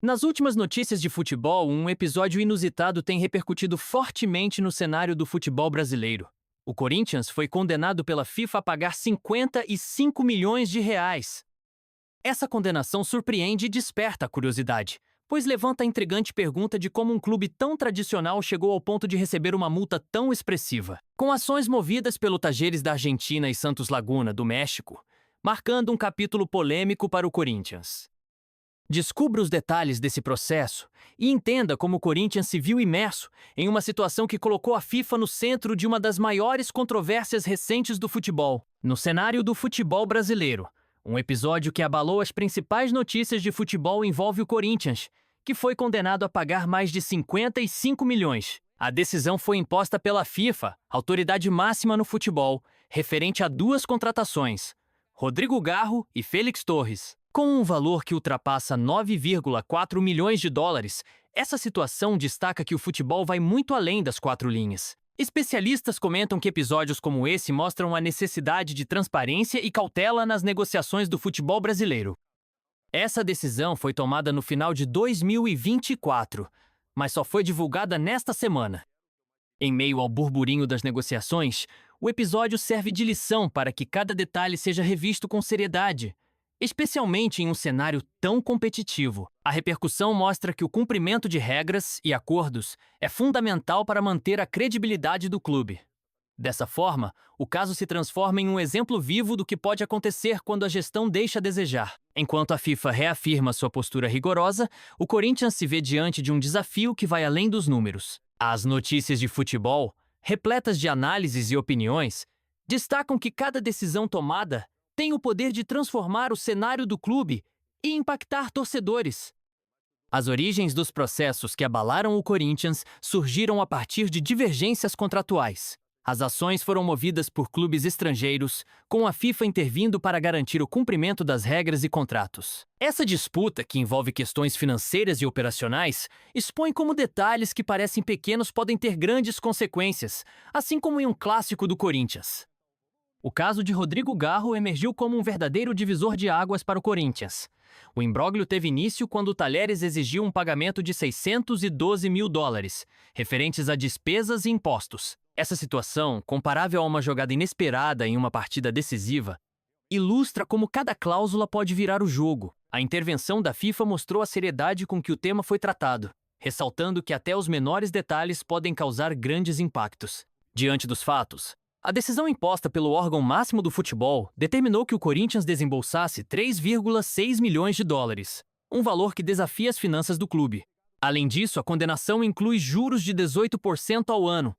Nas últimas notícias de futebol, um episódio inusitado tem repercutido fortemente no cenário do futebol brasileiro. O Corinthians foi condenado pela FIFA a pagar 55 milhões de reais. Essa condenação surpreende e desperta a curiosidade, pois levanta a intrigante pergunta de como um clube tão tradicional chegou ao ponto de receber uma multa tão expressiva. Com ações movidas pelo Tajeres da Argentina e Santos Laguna, do México, marcando um capítulo polêmico para o Corinthians. Descubra os detalhes desse processo e entenda como o Corinthians se viu imerso em uma situação que colocou a FIFA no centro de uma das maiores controvérsias recentes do futebol. No cenário do futebol brasileiro, um episódio que abalou as principais notícias de futebol envolve o Corinthians, que foi condenado a pagar mais de 55 milhões. A decisão foi imposta pela FIFA, autoridade máxima no futebol, referente a duas contratações: Rodrigo Garro e Félix Torres. Com um valor que ultrapassa 9,4 milhões de dólares, essa situação destaca que o futebol vai muito além das quatro linhas. Especialistas comentam que episódios como esse mostram a necessidade de transparência e cautela nas negociações do futebol brasileiro. Essa decisão foi tomada no final de 2024, mas só foi divulgada nesta semana. Em meio ao burburinho das negociações, o episódio serve de lição para que cada detalhe seja revisto com seriedade, especialmente em um cenário tão competitivo. A repercussão mostra que o cumprimento de regras e acordos é fundamental para manter a credibilidade do clube. Dessa forma, o caso se transforma em um exemplo vivo do que pode acontecer quando a gestão deixa a desejar. Enquanto a FIFA reafirma sua postura rigorosa, o Corinthians se vê diante de um desafio que vai além dos números. As notícias de futebol, repletas de análises e opiniões, destacam que cada decisão tomada tem o poder de transformar o cenário do clube e impactar torcedores. As origens dos processos que abalaram o Corinthians surgiram a partir de divergências contratuais. As ações foram movidas por clubes estrangeiros, com a FIFA intervindo para garantir o cumprimento das regras e contratos. Essa disputa, que envolve questões financeiras e operacionais, expõe como detalhes que parecem pequenos podem ter grandes consequências, assim como em um clássico do Corinthians. O caso de Rodrigo Garro emergiu como um verdadeiro divisor de águas para o Corinthians. O imbróglio teve início quando o Talheres exigiu um pagamento de 612 mil dólares, referentes a despesas e impostos. Essa situação, comparável a uma jogada inesperada em uma partida decisiva, ilustra como cada cláusula pode virar o jogo. A intervenção da FIFA mostrou a seriedade com que o tema foi tratado, ressaltando que até os menores detalhes podem causar grandes impactos. Diante dos fatos, a decisão imposta pelo órgão máximo do futebol determinou que o Corinthians desembolsasse 3,6 milhões de dólares, um valor que desafia as finanças do clube. Além disso, a condenação inclui juros de 18% ao ano.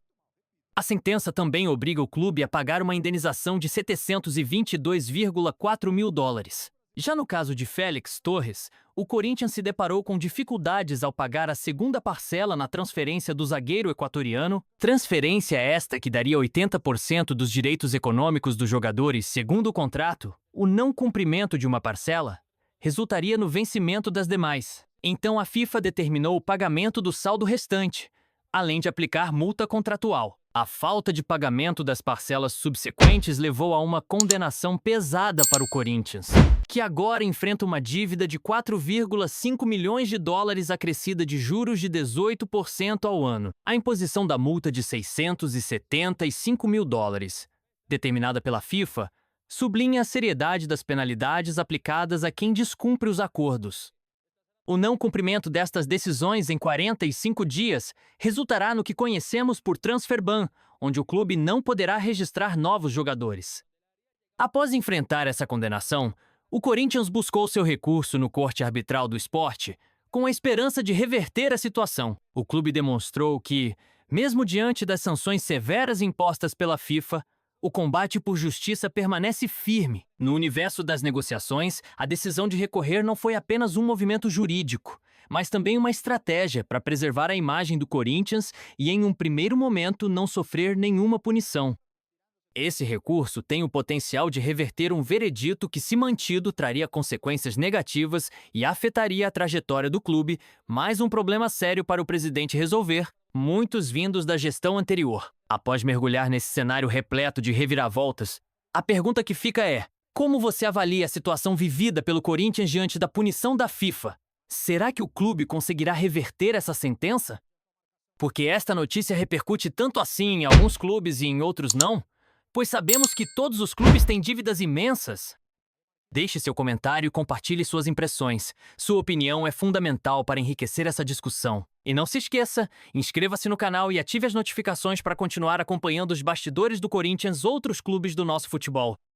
A sentença também obriga o clube a pagar uma indenização de 722,4 mil dólares. Já no caso de Félix Torres, o Corinthians se deparou com dificuldades ao pagar a segunda parcela na transferência do zagueiro equatoriano, transferência esta que daria 80% dos direitos econômicos dos jogadores segundo o contrato. O não cumprimento de uma parcela resultaria no vencimento das demais. Então a FIFA determinou o pagamento do saldo restante, além de aplicar multa contratual. A falta de pagamento das parcelas subsequentes levou a uma condenação pesada para o Corinthians, que agora enfrenta uma dívida de 4,5 milhões de dólares acrescida de juros de 18% ao ano. A imposição da multa de 675 mil dólares, determinada pela FIFA, sublinha a seriedade das penalidades aplicadas a quem descumpre os acordos. O não cumprimento destas decisões em 45 dias resultará no que conhecemos por transfer ban, onde o clube não poderá registrar novos jogadores. Após enfrentar essa condenação, o Corinthians buscou seu recurso no Corte Arbitral do Esporte, com a esperança de reverter a situação. O clube demonstrou que, mesmo diante das sanções severas impostas pela FIFA, o combate por justiça permanece firme. No universo das negociações, a decisão de recorrer não foi apenas um movimento jurídico, mas também uma estratégia para preservar a imagem do Corinthians e, em um primeiro momento, não sofrer nenhuma punição. Esse recurso tem o potencial de reverter um veredito que, se mantido, traria consequências negativas e afetaria a trajetória do clube, mais um problema sério para o presidente resolver, muitos vindos da gestão anterior. Após mergulhar nesse cenário repleto de reviravoltas, a pergunta que fica é: como você avalia a situação vivida pelo Corinthians diante da punição da FIFA? Será que o clube conseguirá reverter essa sentença? Porque esta notícia repercute tanto assim em alguns clubes e em outros não? Pois sabemos que todos os clubes têm dívidas imensas. Deixe seu comentário e compartilhe suas impressões. Sua opinião é fundamental para enriquecer essa discussão. E não se esqueça, inscreva-se no canal e ative as notificações para continuar acompanhando os bastidores do Corinthians e outros clubes do nosso futebol.